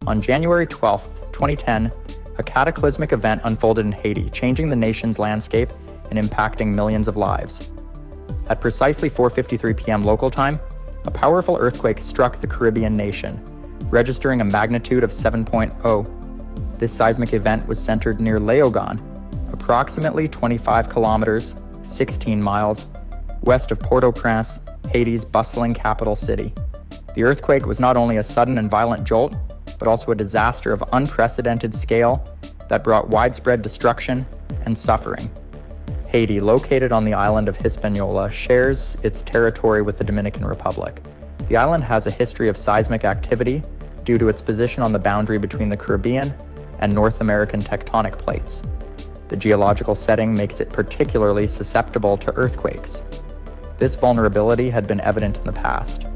On January 12, 2010, a cataclysmic event unfolded in Haiti, changing the nation's landscape and impacting millions of lives. At precisely 4:53 p.m. local time, a powerful earthquake struck the Caribbean nation, registering a magnitude of 7.0. This seismic event was centered near Léogâne, approximately 25 kilometers, 16 miles, west of Port-au-Prince, Haiti's bustling capital city. The earthquake was not only a sudden and violent jolt, but also a disaster of unprecedented scale that brought widespread destruction and suffering. Haiti, located on the island of Hispaniola, shares its territory with the Dominican Republic. The island has a history of seismic activity due to its position on the boundary between the Caribbean and North American tectonic plates. The geological setting makes it particularly susceptible to earthquakes. This vulnerability had been evident in the past,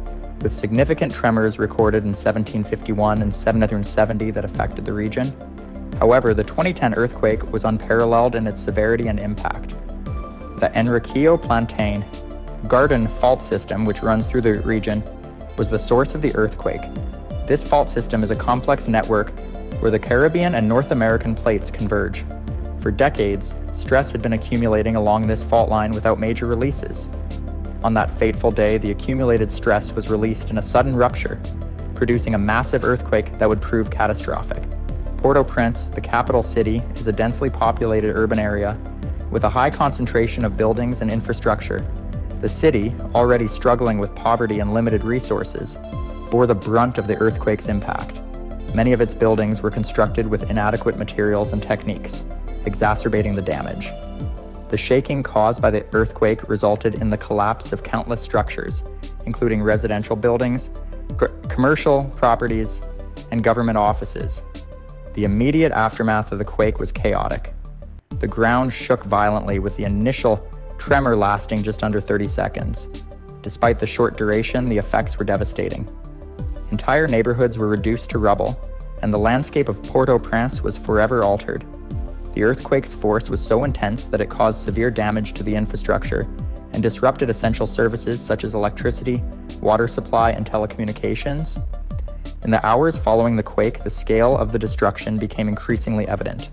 with significant tremors recorded in 1751 and 1770 that affected the region. However, the 2010 earthquake was unparalleled in its severity and impact. The Enriquillo Plantain Garden fault system, which runs through the region, was the source of the earthquake. This fault system is a complex network where the Caribbean and North American plates converge. For decades, stress had been accumulating along this fault line without major releases. On that fateful day, the accumulated stress was released in a sudden rupture, producing a massive earthquake that would prove catastrophic. Port-au-Prince, the capital city, is a densely populated urban area with a high concentration of buildings and infrastructure. The city, already struggling with poverty and limited resources, bore the brunt of the earthquake's impact. Many of its buildings were constructed with inadequate materials and techniques, exacerbating the damage. The shaking caused by the earthquake resulted in the collapse of countless structures, including residential buildings, commercial properties, and government offices. The immediate aftermath of the quake was chaotic. The ground shook violently, with the initial tremor lasting just under 30 seconds. Despite the short duration, the effects were devastating. Entire neighborhoods were reduced to rubble, and the landscape of Port-au-Prince was forever altered. The earthquake's force was so intense that it caused severe damage to the infrastructure and disrupted essential services such as electricity, water supply, and telecommunications. In the hours following the quake, the scale of the destruction became increasingly evident.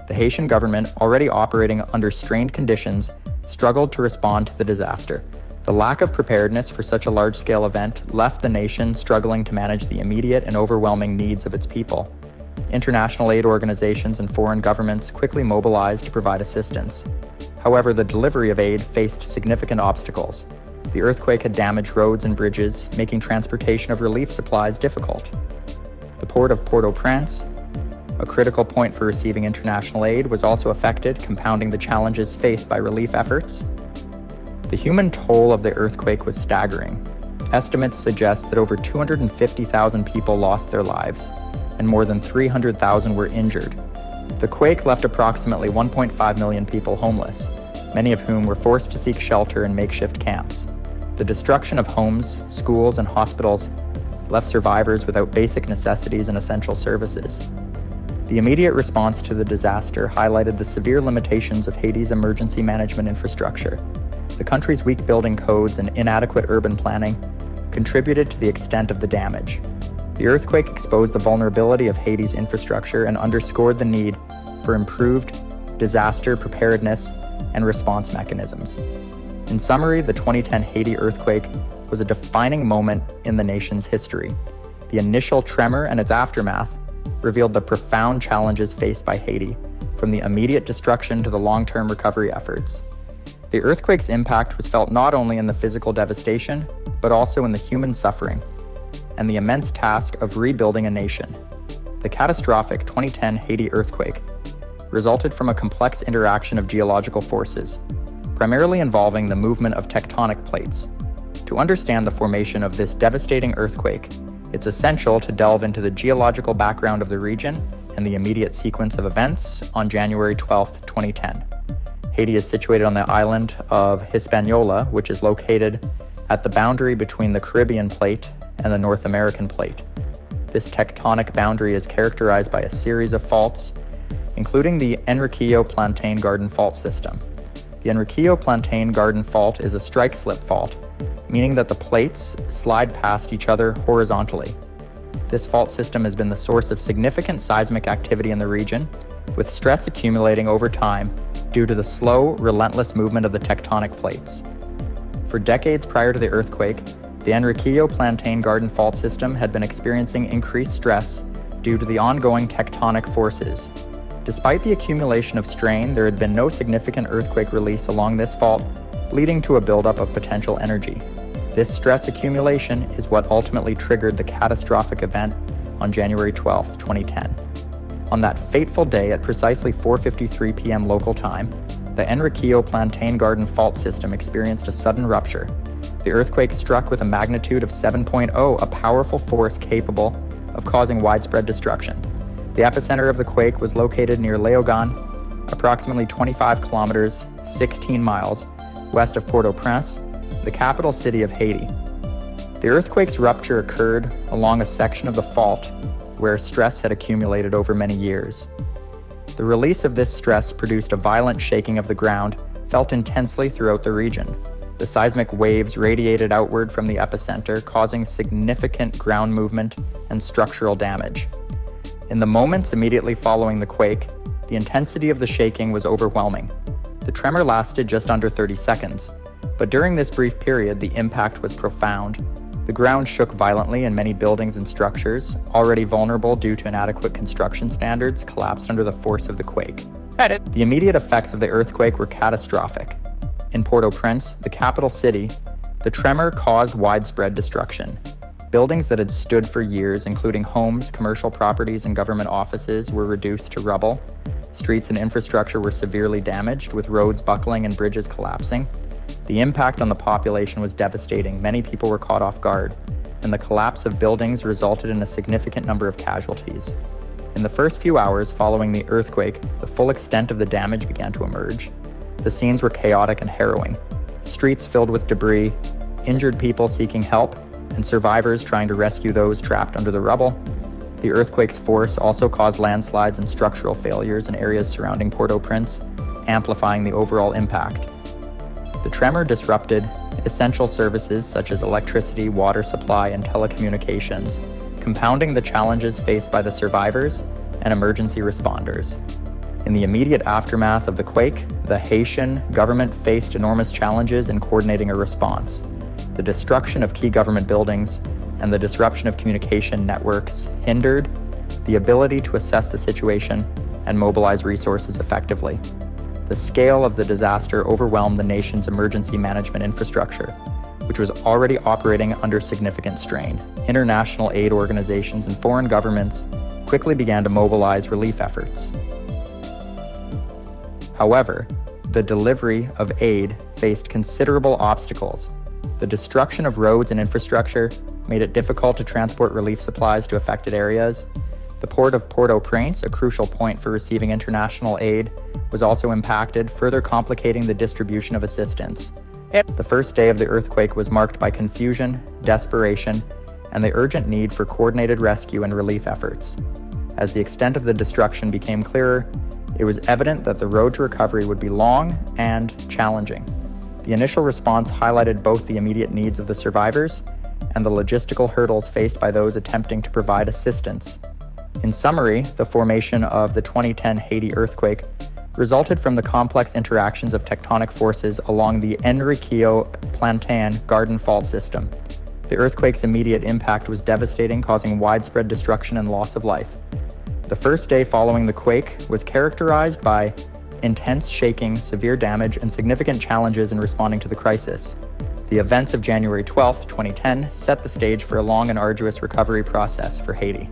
The Haitian government, already operating under strained conditions, struggled to respond to the disaster. The lack of preparedness for such a large-scale event left the nation struggling to manage the immediate and overwhelming needs of its people. International aid organizations and foreign governments quickly mobilized to provide assistance. However, the delivery of aid faced significant obstacles. The earthquake had damaged roads and bridges, making transportation of relief supplies difficult. The port of Port-au-Prince, a critical point for receiving international aid, was also affected, compounding the challenges faced by relief efforts. The human toll of the earthquake was staggering. Estimates suggest that over 250,000 people lost their lives, and more than 300,000 were injured. The quake left approximately 1.5 million people homeless, many of whom were forced to seek shelter in makeshift camps. The destruction of homes, schools, and hospitals left survivors without basic necessities and essential services. The immediate response to the disaster highlighted the severe limitations of Haiti's emergency management infrastructure. The country's weak building codes and inadequate urban planning contributed to the extent of the damage. The earthquake exposed the vulnerability of Haiti's infrastructure and underscored the need for improved disaster preparedness and response mechanisms. In summary, the 2010 Haiti earthquake was a defining moment in the nation's history. The initial tremor and its aftermath revealed the profound challenges faced by Haiti, from the immediate destruction to the long-term recovery efforts. The earthquake's impact was felt not only in the physical devastation, but also in the human suffering and the immense task of rebuilding a nation. The catastrophic 2010 Haiti earthquake resulted from a complex interaction of geological forces, primarily involving the movement of tectonic plates. To understand the formation of this devastating earthquake, it's essential to delve into the geological background of the region and the immediate sequence of events on January 12, 2010. Haiti is situated on the island of Hispaniola, which is located at the boundary between the Caribbean plate and the North American plate. This tectonic boundary is characterized by a series of faults, including the Enriquillo Plantain Garden Fault System. The Enriquillo Plantain Garden Fault is a strike-slip fault, meaning that the plates slide past each other horizontally. This fault system has been the source of significant seismic activity in the region, with stress accumulating over time due to the slow, relentless movement of the tectonic plates. For decades prior to the earthquake, the Enriquillo Plantain Garden Fault System had been experiencing increased stress due to the ongoing tectonic forces. Despite the accumulation of strain, there had been no significant earthquake release along this fault, leading to a buildup of potential energy. This stress accumulation is what ultimately triggered the catastrophic event on January 12, 2010. On that fateful day at precisely 4:53 p.m. local time, the Enriquillo Plantain Garden Fault System experienced a sudden rupture. The earthquake struck with a magnitude of 7.0, a powerful force capable of causing widespread destruction. The epicenter of the quake was located near Léogâne, approximately 25 kilometers, 16 miles, west of Port-au-Prince, the capital city of Haiti. The earthquake's rupture occurred along a section of the fault where stress had accumulated over many years. The release of this stress produced a violent shaking of the ground, felt intensely throughout the region. The seismic waves radiated outward from the epicenter, causing significant ground movement and structural damage. In the moments immediately following the quake, the intensity of the shaking was overwhelming. The tremor lasted just under 30 seconds, but during this brief period, the impact was profound. The ground shook violently and many buildings and structures, already vulnerable due to inadequate construction standards, collapsed under the force of the quake. The immediate effects of the earthquake were catastrophic. In Port-au-Prince, the capital city, the tremor caused widespread destruction. Buildings that had stood for years, including homes, commercial properties, and government offices, were reduced to rubble. Streets and infrastructure were severely damaged, with roads buckling and bridges collapsing. The impact on the population was devastating. Many people were caught off guard, and the collapse of buildings resulted in a significant number of casualties. In the first few hours following the earthquake, the full extent of the damage began to emerge. The scenes were chaotic and harrowing. Streets filled with debris, injured people seeking help, and survivors trying to rescue those trapped under the rubble. The earthquake's force also caused landslides and structural failures in areas surrounding Port-au-Prince, amplifying the overall impact. The tremor disrupted essential services such as electricity, water supply, and telecommunications, compounding the challenges faced by the survivors and emergency responders. In the immediate aftermath of the quake, the Haitian government faced enormous challenges in coordinating a response. The destruction of key government buildings and the disruption of communication networks hindered the ability to assess the situation and mobilize resources effectively. The scale of the disaster overwhelmed the nation's emergency management infrastructure, which was already operating under significant strain. International aid organizations and foreign governments quickly began to mobilize relief efforts. However, the delivery of aid faced considerable obstacles. The destruction of roads and infrastructure made it difficult to transport relief supplies to affected areas. The port of Port-au-Prince, a crucial point for receiving international aid, was also impacted, further complicating the distribution of assistance. The first day of the earthquake was marked by confusion, desperation, and the urgent need for coordinated rescue and relief efforts. As the extent of the destruction became clearer, it was evident that the road to recovery would be long and challenging. The initial response highlighted both the immediate needs of the survivors and the logistical hurdles faced by those attempting to provide assistance. In summary, the formation of the 2010 Haiti earthquake resulted from the complex interactions of tectonic forces along the Enriquillo Plantain Garden Fault System. The earthquake's immediate impact was devastating, causing widespread destruction and loss of life. The first day following the quake was characterized by intense shaking, severe damage, and significant challenges in responding to the crisis. The events of January 12, 2010 set the stage for a long and arduous recovery process for Haiti.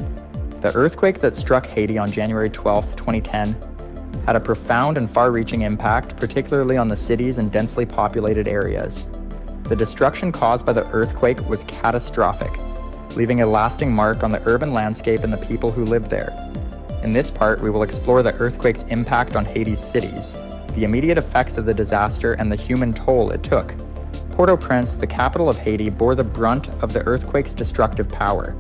The earthquake that struck Haiti on January 12, 2010 had a profound and far-reaching impact, particularly on the cities and densely populated areas. The destruction caused by the earthquake was catastrophic, leaving a lasting mark on the urban landscape and the people who lived there. In this part, we will explore the earthquake's impact on Haiti's cities, the immediate effects of the disaster, and the human toll it took. Port-au-Prince, the capital of Haiti, bore the brunt of the earthquake's destructive power.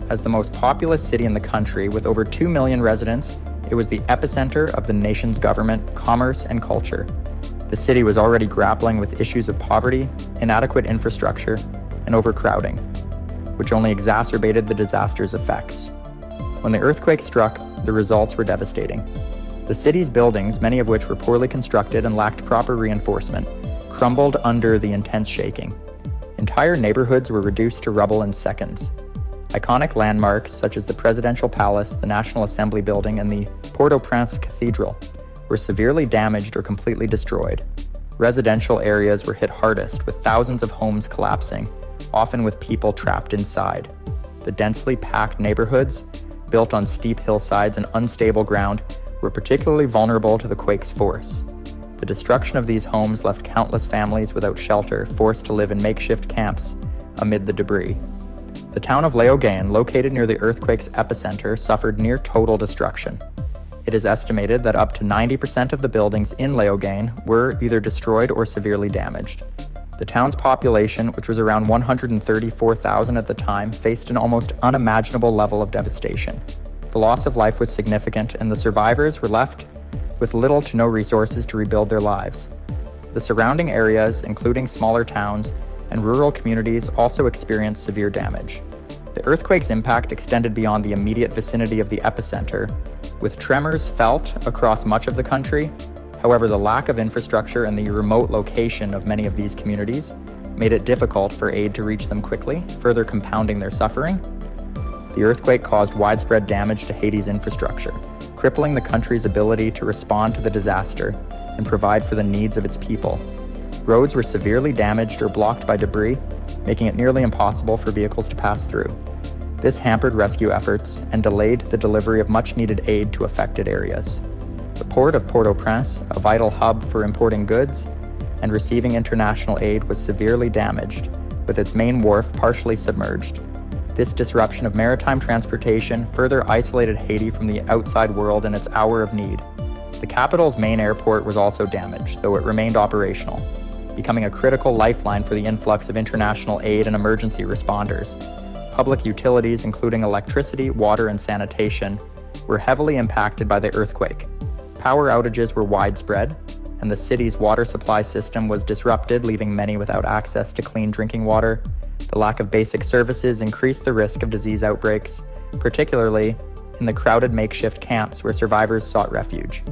As the most populous city in the country, with over 2 million residents, it was the epicenter of the nation's government, commerce, and culture. The city was already grappling with issues of poverty, inadequate infrastructure, and overcrowding. which only exacerbated the disaster's effects. When the earthquake struck, the results were devastating. The city's buildings, many of which were poorly constructed and lacked proper reinforcement, crumbled under the intense shaking. Entire neighborhoods were reduced to rubble in seconds. Iconic landmarks such as the Presidential Palace, the National Assembly Building, and the Port-au-Prince Cathedral were severely damaged or completely destroyed. Residential areas were hit hardest, with thousands of homes collapsing, often with people trapped inside. The densely packed neighborhoods, built on steep hillsides and unstable ground, were particularly vulnerable to the quake's force. The destruction of these homes left countless families without shelter, forced to live in makeshift camps amid the debris. The town of Léogâne, located near the earthquake's epicenter, suffered near total destruction. It is estimated that up to 90% of the buildings in Léogâne were either destroyed or severely damaged. The town's population, which was around 134,000 at the time, faced an almost unimaginable level of devastation. The loss of life was significant, and the survivors were left with little to no resources to rebuild their lives. The surrounding areas, including smaller towns and rural communities, also experienced severe damage. The earthquake's impact extended beyond the immediate vicinity of the epicenter, with tremors felt across much of the country. However, the lack of infrastructure and the remote location of many of these communities made it difficult for aid to reach them quickly, further compounding their suffering. The earthquake caused widespread damage to Haiti's infrastructure, crippling the country's ability to respond to the disaster and provide for the needs of its people. Roads were severely damaged or blocked by debris, making it nearly impossible for vehicles to pass through. This hampered rescue efforts and delayed the delivery of much-needed aid to affected areas. The port of Port-au-Prince, a vital hub for importing goods and receiving international aid, was severely damaged, with its main wharf partially submerged. This disruption of maritime transportation further isolated Haiti from the outside world in its hour of need. The capital's main airport was also damaged, though it remained operational, becoming a critical lifeline for the influx of international aid and emergency responders. Public utilities, including electricity, water, and sanitation, were heavily impacted by the earthquake. Power outages were widespread, and the city's water supply system was disrupted, leaving many without access to clean drinking water. The lack of basic services increased the risk of disease outbreaks, particularly in the crowded makeshift camps where survivors sought refuge.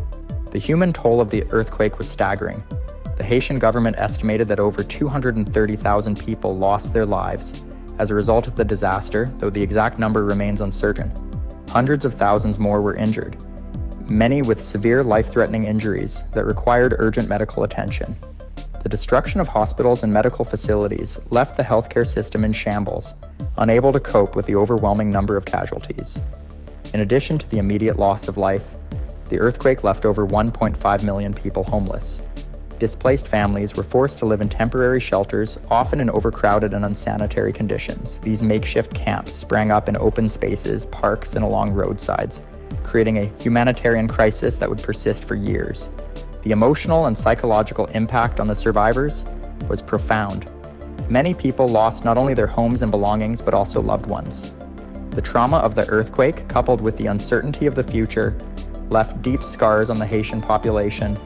The human toll of the earthquake was staggering. The Haitian government estimated that over 230,000 people lost their lives as a result of the disaster, though the exact number remains uncertain. Hundreds of thousands more were injured, many with severe life-threatening injuries that required urgent medical attention. The destruction of hospitals and medical facilities left the healthcare system in shambles, unable to cope with the overwhelming number of casualties. In addition to the immediate loss of life, the earthquake left over 1.5 million people homeless. Displaced families were forced to live in temporary shelters, often in overcrowded and unsanitary conditions. These makeshift camps sprang up in open spaces, parks, and along roadsides, creating a humanitarian crisis that would persist for years. The emotional and psychological impact on the survivors was profound. Many people lost not only their homes and belongings, but also loved ones. The trauma of the earthquake, coupled with the uncertainty of the future, left deep scars on the Haitian population.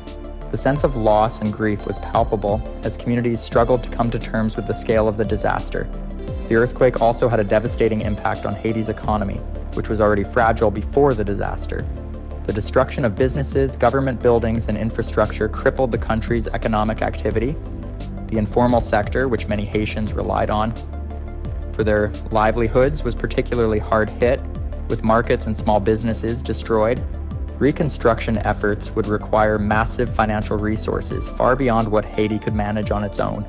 The sense of loss and grief was palpable as communities struggled to come to terms with the scale of the disaster. The earthquake also had a devastating impact on Haiti's economy, which was already fragile before the disaster. The destruction of businesses, government buildings, and infrastructure crippled the country's economic activity. The informal sector, which many Haitians relied on for their livelihoods, was particularly hard hit, with markets and small businesses destroyed. Reconstruction efforts would require massive financial resources, far beyond what Haiti could manage on its own.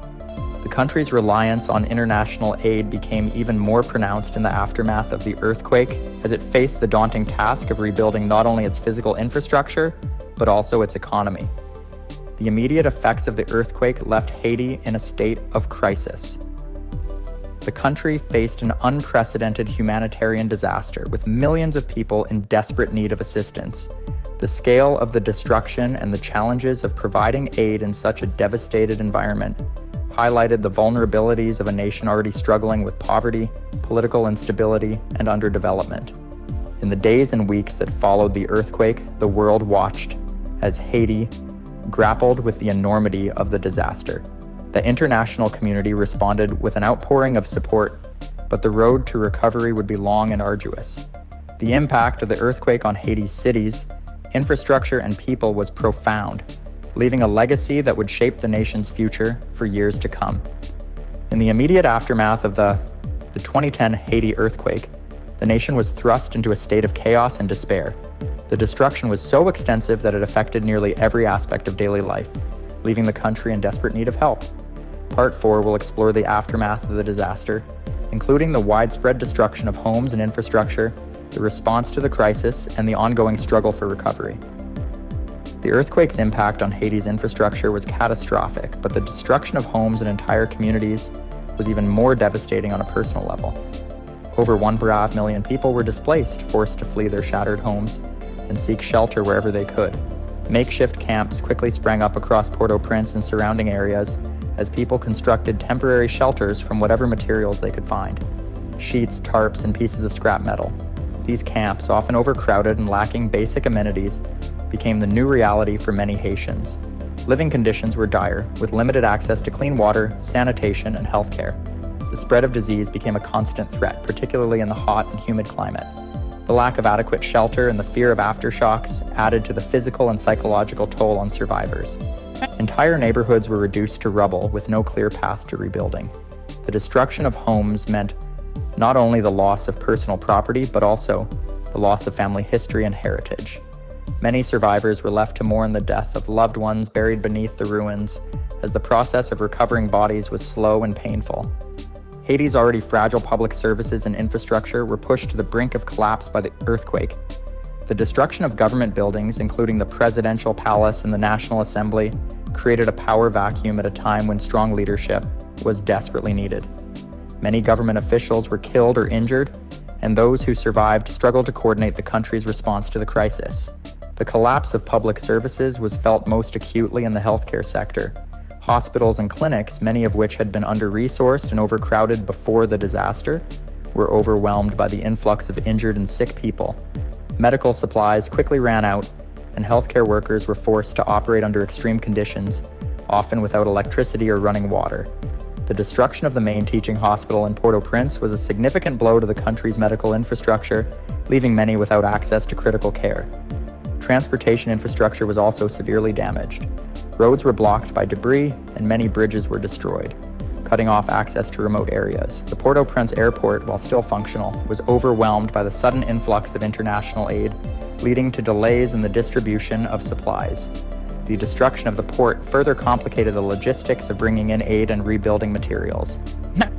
The country's reliance on international aid became even more pronounced in the aftermath of the earthquake, as it faced the daunting task of rebuilding not only its physical infrastructure, but also its economy. The immediate effects of the earthquake left Haiti in a state of crisis. The country faced an unprecedented humanitarian disaster, with millions of people in desperate need of assistance. The scale of the destruction and the challenges of providing aid in such a devastated environment highlighted the vulnerabilities of a nation already struggling with poverty, political instability, and underdevelopment. In the days and weeks that followed the earthquake, the world watched as Haiti grappled with the enormity of the disaster. The international community responded with an outpouring of support, but the road to recovery would be long and arduous. The impact of the earthquake on Haiti's cities, infrastructure, and people was profound, leaving a legacy that would shape the nation's future for years to come. In the immediate aftermath of the 2010 Haiti earthquake, the nation was thrust into a state of chaos and despair. The destruction was so extensive that it affected nearly every aspect of daily life, leaving the country in desperate need of help. Part 4 will explore the aftermath of the disaster, including the widespread destruction of homes and infrastructure, the response to the crisis, and the ongoing struggle for recovery. The earthquake's impact on Haiti's infrastructure was catastrophic, but the destruction of homes and entire communities was even more devastating on a personal level. Over 1.5 million people were displaced, forced to flee their shattered homes and seek shelter wherever they could. Makeshift camps quickly sprang up across Port-au-Prince and surrounding areas as people constructed temporary shelters from whatever materials they could find: sheets, tarps, and pieces of scrap metal. These camps, often overcrowded and lacking basic amenities, became the new reality for many Haitians. Living conditions were dire, with limited access to clean water, sanitation, and healthcare. The spread of disease became a constant threat, particularly in the hot and humid climate. The lack of adequate shelter and the fear of aftershocks added to the physical and psychological toll on survivors. Entire neighborhoods were reduced to rubble with no clear path to rebuilding. The destruction of homes meant not only the loss of personal property, but also the loss of family history and heritage. Many survivors were left to mourn the death of loved ones buried beneath the ruins, as the process of recovering bodies was slow and painful. Haiti's already fragile public services and infrastructure were pushed to the brink of collapse by the earthquake. The destruction of government buildings, including the presidential palace and the National Assembly, created a power vacuum at a time when strong leadership was desperately needed. Many government officials were killed or injured, and those who survived struggled to coordinate the country's response to the crisis. The collapse of public services was felt most acutely in the healthcare sector. Hospitals and clinics, many of which had been under-resourced and overcrowded before the disaster, were overwhelmed by the influx of injured and sick people. Medical supplies quickly ran out, and healthcare workers were forced to operate under extreme conditions, often without electricity or running water. The destruction of the main teaching hospital in Port-au-Prince was a significant blow to the country's medical infrastructure, leaving many without access to critical care. Transportation infrastructure was also severely damaged. Roads were blocked by debris, and many bridges were destroyed, cutting off access to remote areas. The Port-au-Prince airport, while still functional, was overwhelmed by the sudden influx of international aid, leading to delays in the distribution of supplies. The destruction of the port further complicated the logistics of bringing in aid and rebuilding materials.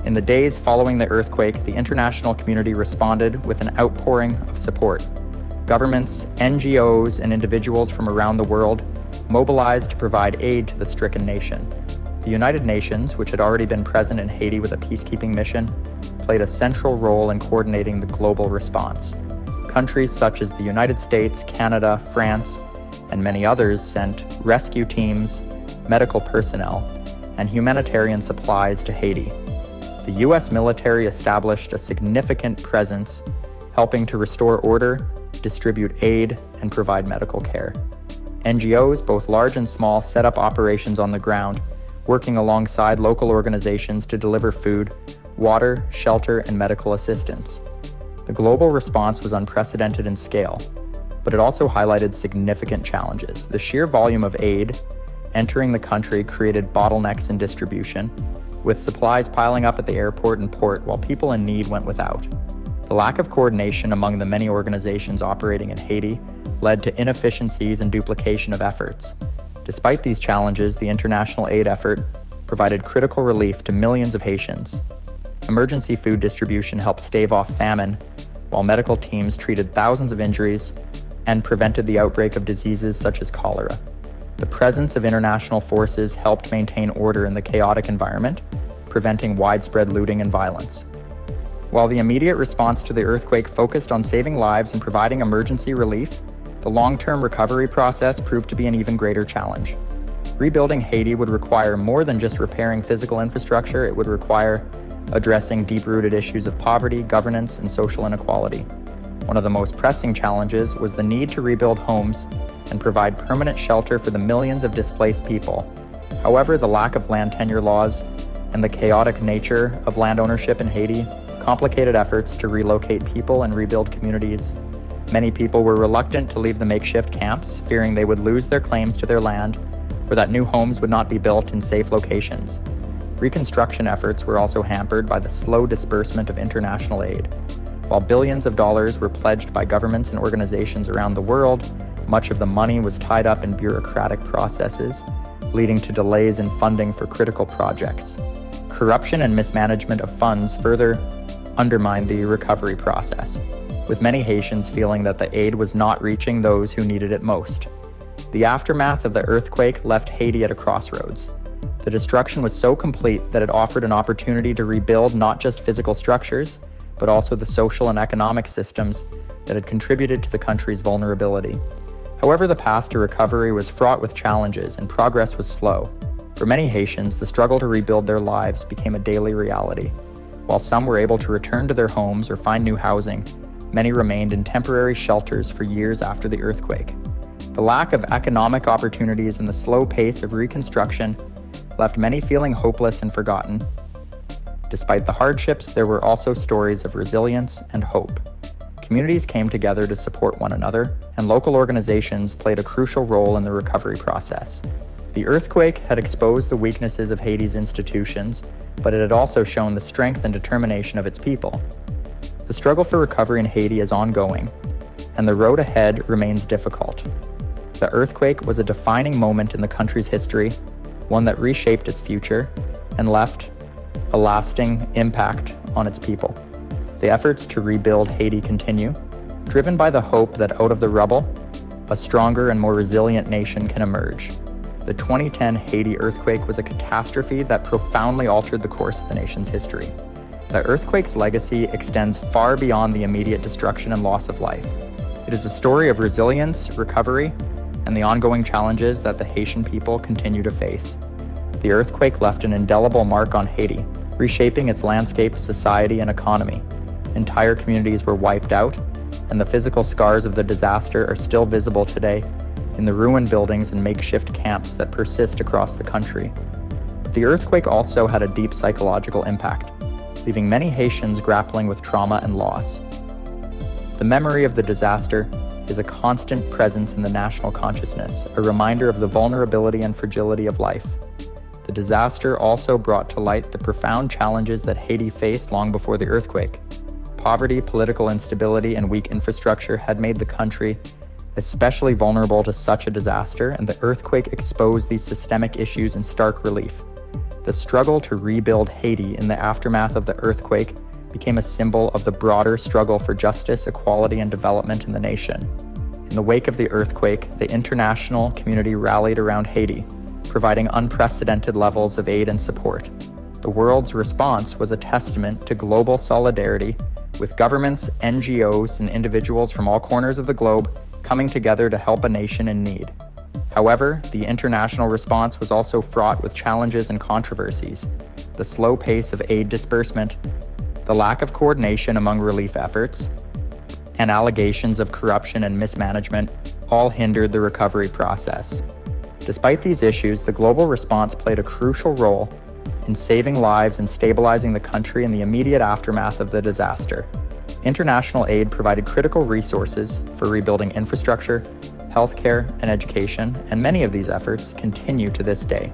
In the days following the earthquake, the international community responded with an outpouring of support. Governments, NGOs, and individuals from around the world mobilized to provide aid to the stricken nation. The United Nations, which had already been present in Haiti with a peacekeeping mission, played a central role in coordinating the global response. Countries such as the United States, Canada, France, and many others sent rescue teams, medical personnel, and humanitarian supplies to Haiti. The U.S. military established a significant presence, helping to restore order, distribute aid, and provide medical care. NGOs, both large and small, set up operations on the ground, working alongside local organizations to deliver food, water, shelter, and medical assistance. The global response was unprecedented in scale, but it also highlighted significant challenges. The sheer volume of aid entering the country created bottlenecks in distribution, with supplies piling up at the airport and port while people in need went without. The lack of coordination among the many organizations operating in Haiti led to inefficiencies and duplication of efforts. Despite these challenges, the international aid effort provided critical relief to millions of Haitians. Emergency food distribution helped stave off famine, while medical teams treated thousands of injuries and prevented the outbreak of diseases such as cholera. The presence of international forces helped maintain order in the chaotic environment, preventing widespread looting and violence. While the immediate response to the earthquake focused on saving lives and providing emergency relief, the long-term recovery process proved to be an even greater challenge. Rebuilding Haiti would require more than just repairing physical infrastructure. It would require addressing deep-rooted issues of poverty, governance, and social inequality. One of the most pressing challenges was the need to rebuild homes and provide permanent shelter for the millions of displaced people. However, the lack of land tenure laws and the chaotic nature of land ownership in Haiti complicated efforts to relocate people and rebuild communities. Many people were reluctant to leave the makeshift camps, fearing they would lose their claims to their land or that new homes would not be built in safe locations. Reconstruction efforts were also hampered by the slow disbursement of international aid. While billions of dollars were pledged by governments and organizations around the world, much of the money was tied up in bureaucratic processes, leading to delays in funding for critical projects. Corruption and mismanagement of funds further undermined the recovery process, with many Haitians feeling that the aid was not reaching those who needed it most. The aftermath of the earthquake left Haiti at a crossroads. The destruction was so complete that it offered an opportunity to rebuild not just physical structures, but also the social and economic systems that had contributed to the country's vulnerability. However, the path to recovery was fraught with challenges and progress was slow. For many Haitians, the struggle to rebuild their lives became a daily reality. While some were able to return to their homes or find new housing, many remained in temporary shelters for years after the earthquake. The lack of economic opportunities and the slow pace of reconstruction left many feeling hopeless and forgotten. Despite the hardships, there were also stories of resilience and hope. Communities came together to support one another, and local organizations played a crucial role in the recovery process. The earthquake had exposed the weaknesses of Haiti's institutions, but it had also shown the strength and determination of its people. The struggle for recovery in Haiti is ongoing, and the road ahead remains difficult. The earthquake was a defining moment in the country's history, one that reshaped its future and left a lasting impact on its people. The efforts to rebuild Haiti continue, driven by the hope that out of the rubble, a stronger and more resilient nation can emerge. The 2010 Haiti earthquake was a catastrophe that profoundly altered the course of the nation's history. The earthquake's legacy extends far beyond the immediate destruction and loss of life. It is a story of resilience, recovery, and the ongoing challenges that the Haitian people continue to face. The earthquake left an indelible mark on Haiti, reshaping its landscape, society, and economy. Entire communities were wiped out, and the physical scars of the disaster are still visible today in the ruined buildings and makeshift camps that persist across the country. The earthquake also had a deep psychological impact, leaving many Haitians grappling with trauma and loss. The memory of the disaster is a constant presence in the national consciousness, a reminder of the vulnerability and fragility of life. The disaster also brought to light the profound challenges that Haiti faced long before the earthquake. Poverty, political instability, and weak infrastructure had made the country especially vulnerable to such a disaster, and the earthquake exposed these systemic issues in stark relief. The struggle to rebuild Haiti in the aftermath of the earthquake became a symbol of the broader struggle for justice, equality, and development in the nation. In the wake of the earthquake, the international community rallied around Haiti, providing unprecedented levels of aid and support. The world's response was a testament to global solidarity, with governments, NGOs, and individuals from all corners of the globe coming together to help a nation in need. However, the international response was also fraught with challenges and controversies. The slow pace of aid disbursement, the lack of coordination among relief efforts, and allegations of corruption and mismanagement all hindered the recovery process. Despite these issues, the global response played a crucial role in saving lives and stabilizing the country in the immediate aftermath of the disaster. International aid provided critical resources for rebuilding infrastructure, healthcare, and education, and many of these efforts continue to this day.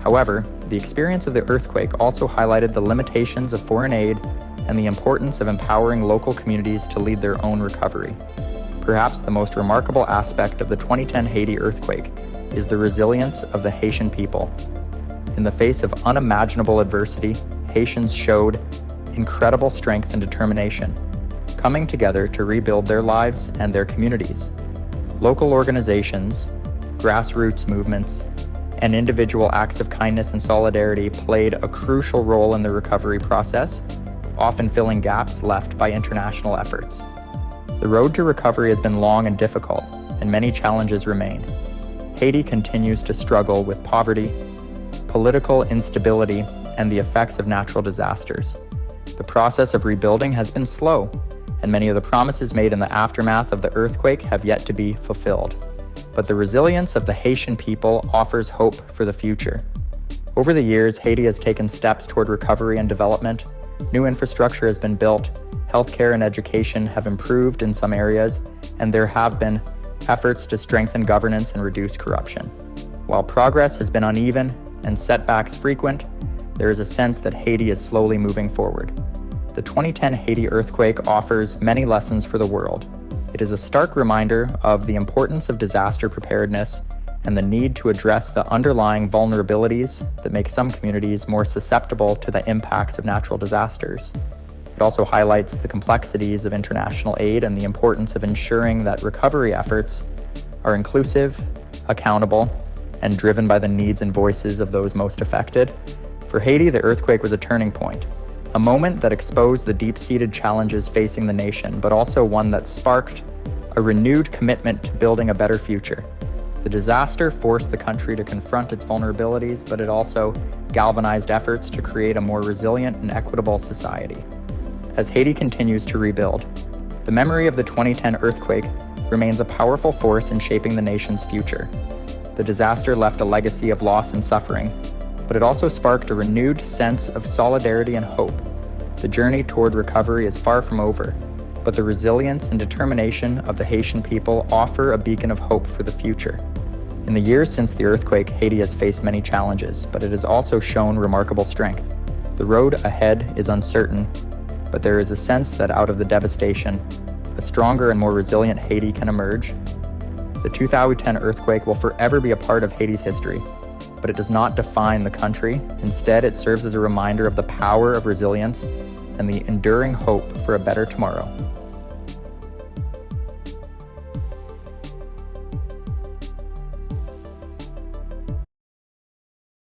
However, the experience of the earthquake also highlighted the limitations of foreign aid and the importance of empowering local communities to lead their own recovery. Perhaps the most remarkable aspect of the 2010 Haiti earthquake is the resilience of the Haitian people. In the face of unimaginable adversity, Haitians showed incredible strength and determination, coming together to rebuild their lives and their communities. Local organizations, grassroots movements, and individual acts of kindness and solidarity played a crucial role in the recovery process, often filling gaps left by international efforts. The road to recovery has been long and difficult, and many challenges remain. Haiti continues to struggle with poverty, political instability, and the effects of natural disasters. The process of rebuilding has been slow, and many of the promises made in the aftermath of the earthquake have yet to be fulfilled. But the resilience of the Haitian people offers hope for the future. Over the years, Haiti has taken steps toward recovery and development, New infrastructure has been built, healthcare and education have improved in some areas, and there have been efforts to strengthen governance and reduce corruption. While progress has been uneven and setbacks frequent, there is a sense that Haiti is slowly moving forward. The 2010 Haiti earthquake offers many lessons for the world. It is a stark reminder of the importance of disaster preparedness and the need to address the underlying vulnerabilities that make some communities more susceptible to the impacts of natural disasters. It also highlights the complexities of international aid and the importance of ensuring that recovery efforts are inclusive, accountable, and driven by the needs and voices of those most affected. For Haiti, the earthquake was a turning point, a moment that exposed the deep-seated challenges facing the nation, but also one that sparked a renewed commitment to building a better future. The disaster forced the country to confront its vulnerabilities, but it also galvanized efforts to create a more resilient and equitable society. As Haiti continues to rebuild, the memory of the 2010 earthquake remains a powerful force in shaping the nation's future. The disaster left a legacy of loss and suffering, but it also sparked a renewed sense of solidarity and hope. The journey toward recovery is far from over, but the resilience and determination of the Haitian people offer a beacon of hope for the future. In the years since the earthquake, Haiti has faced many challenges, but it has also shown remarkable strength. The road ahead is uncertain, but there is a sense that out of the devastation, a stronger and more resilient Haiti can emerge. The 2010 earthquake will forever be a part of Haiti's history, but it does not define the country. Instead, it serves as a reminder of the power of resilience and the enduring hope for a better tomorrow.